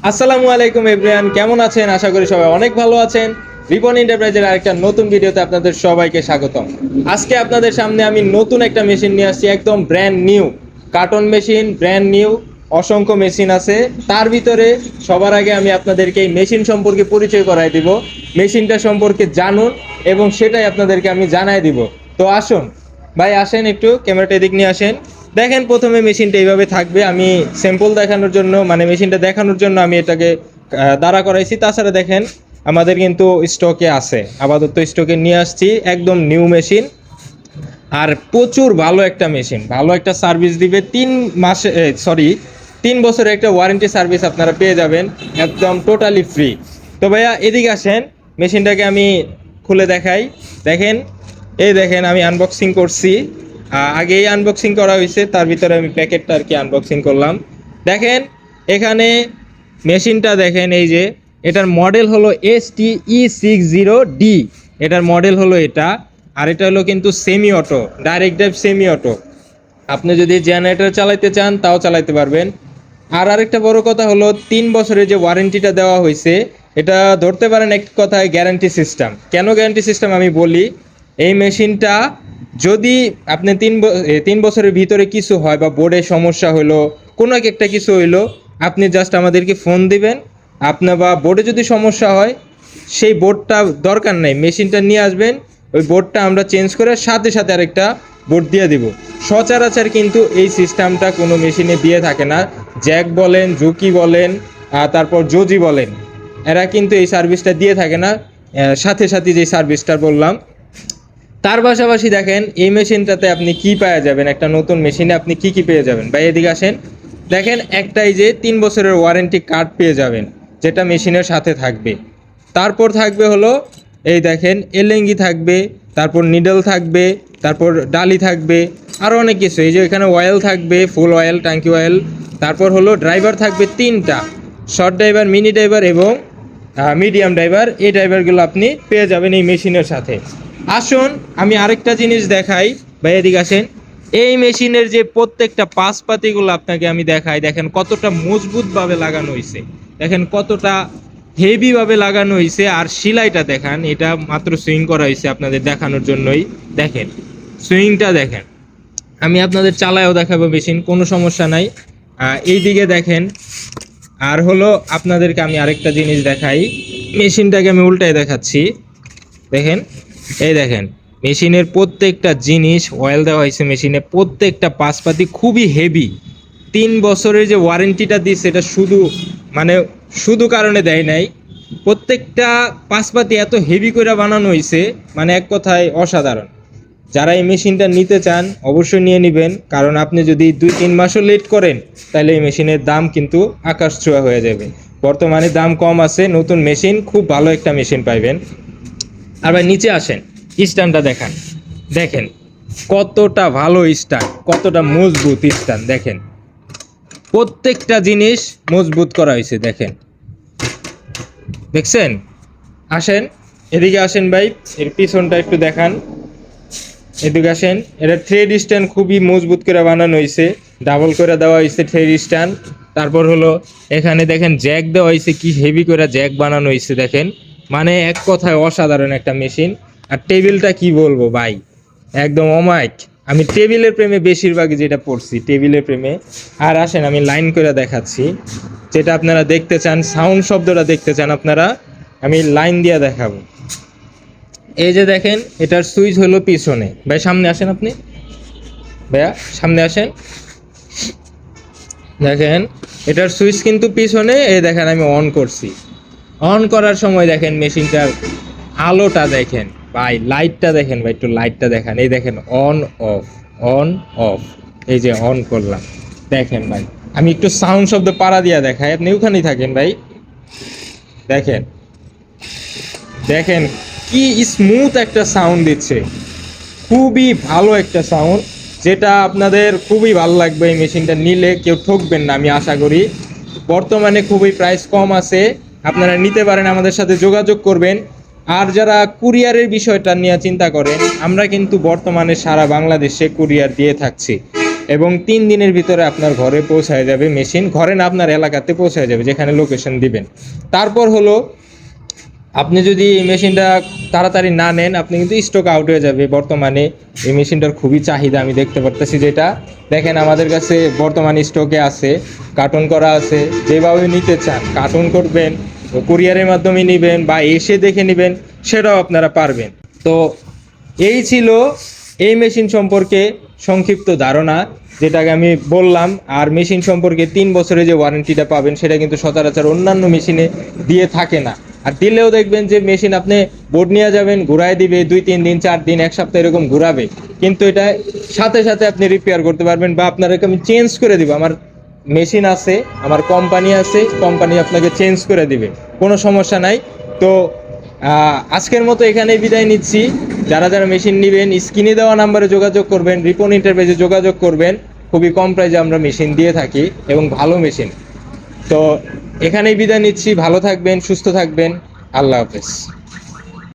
আসসালামু আলাইকুম এভরিওয়ান, কেমন আছেন? আশা করি সবাই অনেক ভালো আছেন। রিপন এন্টারপ্রাইজের আরেকটা নতুন ভিডিওতে আপনাদের সবাইকে স্বাগতম। আজকে আপনাদের সামনে আমি নতুন একটা মেশিন নিয়ে আসছি, একদম brand new carton machine, brand new. অসংখ্য মেশিন আছে, তার ভিতরে সবার আগে আমি আপনাদেরকে এই মেশিন সম্পর্কে পরিচয় করাই দিব। মেশিনটা সম্পর্কে জানুন এবং সেটাই আপনাদেরকে আমি জানাই দিব। তো আসুন ভাই, আসেন একটু ক্যামেরাটা এদিক নিয়ে আসেন। দেখেন, প্রথমে মেশিনটা এইভাবে থাকবে। আমি স্যাম্পল দেখানোর জন্য, মানে মেশিনটা দেখানোর জন্য আমি এটাকে দাঁড়া করাইছি। তাছাড়া দেখেন আমাদের কিন্তু স্টকে আছে, আপাতত স্টকে নিয়ে আসছি, একদম নিউ মেশিন। আর প্রচুর ভালো একটা মেশিন, ভালো একটা সার্ভিস দিবে। 3 বছরের একটা ওয়ারেন্টি সার্ভিস আপনারা পেয়ে যাবেন, একদম টোটালি ফ্রি। তো ভাইয়া এদিকে আসেন, মেশিনটাকে আমি খুলে দেখাই। দেখেন, এই দেখেন আমি আনবক্সিং করছি। আগেই আনবক্সিং করা হয়েছে, তার ভিতরে আমি প্যাকেটটা আর কি আনবক্সিং করলাম। দেখেন এখানে মেশিনটা দেখেন, এই যে এটার মডেল হলো STE60D, এটার মডেল হলো এটা। আর এটা হলো কিন্তু semi auto, direct drive semi auto. আপনি যদি জেনারেটর চালাইতে চান তাও চালাইতে পারবেন। আর আরেকটা বড় কথা হলো 3 বছরের যে ওয়ারেন্টিটা দেওয়া হয়েছে, এটা ধরতে পারেন এক কথায় গ্যারান্টি সিস্টেম। কেন গ্যারান্টি সিস্টেম আমি বলি, এই মেশিনটা যদি আপনি 3 বছরের ভিতরে কিছু হয় বা বোর্ডে সমস্যা হলো, কোনো একটা কিছু হইলো, আপনি জাস্ট আমাদেরকে ফোন দিবেন। আপনার বা বোর্ডে যদি সমস্যা হয়, সেই বোর্ডটা দরকার নেই, মেশিনটা নিয়ে আসবেন, ওই বোর্ডটা আমরা চেঞ্জ করে সাথে সাথে আরেকটা বোর্ড দিয়ে দিব। সচরাচর কিন্তু এই সিস্টেমটা কোনো মেশিনে দিয়ে থাকে না। জ্যাক বলেন, জুকি বলেন, তারপর জোজি বলেন, এরা কিন্তু এই সার্ভিসটা দিয়ে থাকে না। সাথে সাথে যে সার্ভিসটা বললাম, তার পাশাপাশি দেখেন এই মেশিনটাতে আপনি কি পেয়ে যাবেন, একটা নতুন মেশিনে আপনি কি পেয়ে যাবেন। ভাই এদিকে আসেন, দেখেন একটাই যে 3 বছরের ওয়ারেন্টি কার্ড পেয়ে যাবেন, যেটা মেশিনের সাথে থাকবে। তারপর থাকবে হলো, এই দেখেন এলেঙ্গি থাকবে, তারপর নিডল থাকবে, তারপর ডালি থাকবে, আরও অনেক কিছু। এই যে এখানে অয়েল থাকবে, ফুল অয়েল, ট্যাঙ্কি অয়েল। তারপর হলো ড্রাইভার থাকবে 3টা, শর্ট ড্রাইভার, মিনি ড্রাইভার এবং মিডিয়াম ড্রাইভার। এই ড্রাইভারগুলো আপনি পেয়ে যাবেন এই মেশিনের সাথে। আসুন আমি আরেকটা জিনিস দেখাই, ভাই এদিকে আসেন। এই মেশিনের যে প্রত্যেকটা পাশপাতিগুলো আপনাকে আমি দেখাই। দেখেন কতটা মজবুতভাবে লাগানো হয়েছে, দেখেন কতটা হেভিভাবে লাগানো হয়েছে। আর সেলাইটা দেখান, এটা মাত্র সুইং করা হয়েছে আপনাদের দেখানোর জন্যই। দেখেন সুইংটা দেখেন, আমি আপনাদের চালায়ও দেখাবো মেশিন, কোনো সমস্যা নাই। এই দিকে দেখেন। আর হলো আপনাদেরকে আমি আরেকটা জিনিস দেখাই, মেশিনটাকে আমি উল্টায় দেখাচ্ছি। দেখেন, এই দেখেন মেশিনের প্রত্যেকটা জিনিস অয়েল দেওয়া হয়েছে, মেশিনে প্রত্যেকটা পাশপাতি খুবই হেভি। 3 বছরের যে ওয়ারেন্টিটা দিচ্ছে, এটা শুধু কারণে দেয় নাই। প্রত্যেকটা পাশপাতি এত হেভি করে বানানো হয়েছে, মানে এক কথায় অসাধারণ। যারা এই মেশিনটা নিতে চান অবশ্যই নিয়ে নেবেন, কারণ আপনি যদি 2-3 মাসও লেট করেন তাহলে এই মেশিনের দাম কিন্তু আকাশ ছোঁয়া হয়ে যাবে। বর্তমানে দাম কম আছে, নতুন মেশিন, খুব ভালো একটা মেশিন পাইবেন। আর ভাই নিচে আসেন, স্ট্যান্ডটা দেখান। দেখেন কতটা ভালো স্ট্যান্ড, কতটা মজবুত স্ট্যান্ড। দেখেন প্রত্যেকটা জিনিস মজবুত করা হয়েছে, দেখেন, দেখছেন? আসেন এদিকে আসেন ভাই, এর পিছনটা একটু দেখান। এদিকে আসেন, এটা থ্রেড স্ট্যান্ড খুবই মজবুত করে বানানো হয়েছে, ডাবল করে দেওয়া হয়েছে থ্রেড স্ট্যান্ড। তারপর হলো এখানে দেখেন জ্যাক দেওয়া হয়েছে, কি হেভি করে জ্যাক বানানো হয়েছে দেখেন, মানে এক কথায় অসাধারণ একটা মেশিন। আর টেবিলটা কি বলবো ভাই, একদম অমাইক। আমি টেবিলের প্রেমে বেশিরভাগই যেটা পড়ছি, টেবিলের প্রেমে। আর আসেন আমি লাইন করে দেখাচ্ছি, যেটা আপনারা দেখতে চান, সাউন্ড শব্দটা দেখতে চান আপনারা, আমি লাইন দিয়ে দেখাবো। এই যে দেখেন এটার সুইচ হলো পিছনে। ভাই সামনে আসেন, আপনি ভাইয়া সামনে আসেন। দেখেন এটার সুইচ কিন্তু পিছনে। এই দেখেন আমি অন করছি, অন করার সময় দেখেন মেশিনটার আলোটা দেখেন ভাই, লাইটটা দেখেন ভাই, একটু লাইটটা দেখেন। এই দেখেন অন অফ, অন অফ। এই যে অন করলাম, দেখেন ভাই, আমি একটু সাউন্ড শব্দ পাড়া দিয়া দেখাই, আপনি ওখানেই থাকেন ভাই। দেখেন, দেখেন কি স্মুথ একটা সাউন্ড দিচ্ছে, খুবই ভালো একটা সাউন্ড, যেটা আপনাদের খুবই ভালো লাগবে। এই মেশিনটা নিলে কেউ ঠকবেন না আমি আশা করি। বর্তমানে খুবই প্রাইস কম আছে, আপনারা নিতে পারেন, আমাদের সাথে যোগাযোগ করবেন। আর যারা কুরিয়ারের বিষয়টা নিয়ে চিন্তা করেন, আমরা কিন্তু বর্তমানে সারা বাংলাদেশে কুরিয়ার দিয়ে থাকছি। এবং 3 দিনের ভিতরে আপনার ঘরে পৌঁছায় যাবে মেশিন, ঘরে না আপনার এলাকাতে পৌঁছায় যাবে যেখানে লোকেশন দিবেন। তারপর হলো আপনি যদি এই মেশিনটা তাড়াতাড়ি না নেন আপনি কিন্তু স্টক আউট হয়ে যাবে। বর্তমানে এই মেশিনটার খুবই চাহিদা আমি দেখতে পারতেছি, যেটা দেখেন আমাদের কাছে বর্তমানে স্টকে আছে, কার্টন করা আছে। যেভাবে নিতে চান কার্টন করবেন, কুরিয়ারের মাধ্যমে নেবেন বা এসে দেখে নেবেন, সেটাও আপনারা পারবেন। তো এই ছিল এই মেশিন সম্পর্কে সংক্ষিপ্ত ধারণা, যেটাকে আমি বললাম। আর মেশিন সম্পর্কে 3 বছরের যে ওয়ারেন্টিটা পাবেন সেটা কিন্তু সচরাচর অন্যান্য মেশিনে দিয়ে থাকে না। আর দিলেও দেখবেন যে মেশিন আপনি বোর্ড নিয়ে যাবেন, ঘুরায় দিবে 2-3 দিন 4 দিন 1 সপ্তাহ এরকম ঘুরাবে, কিন্তু এটা সাথে সাথে আপনি রিপেয়ার করতে পারবেন বা আপনাকে আমি চেঞ্জ করে দিব। আমার মেশিন আছে, আমার কোম্পানি আছে, কোম্পানি আপনাকে চেঞ্জ করে দিবে, কোনো সমস্যা নাই। তো আজকের মতো এখানেই বিদায় নিচ্ছি। যারা যারা মেশিন নেবেন স্ক্রিনে দেওয়া নাম্বারে যোগাযোগ করবেন, রিপন এন্টারপ্রাইজে যোগাযোগ করবেন। খুবই কম প্রাইসে আমরা মেশিন দিয়ে থাকি এবং ভালো মেশিন। তো এখানেই বিদায় নিচ্ছি, ভালো থাকবেন, সুস্থ থাকবেন, আল্লাহ হাফেজ।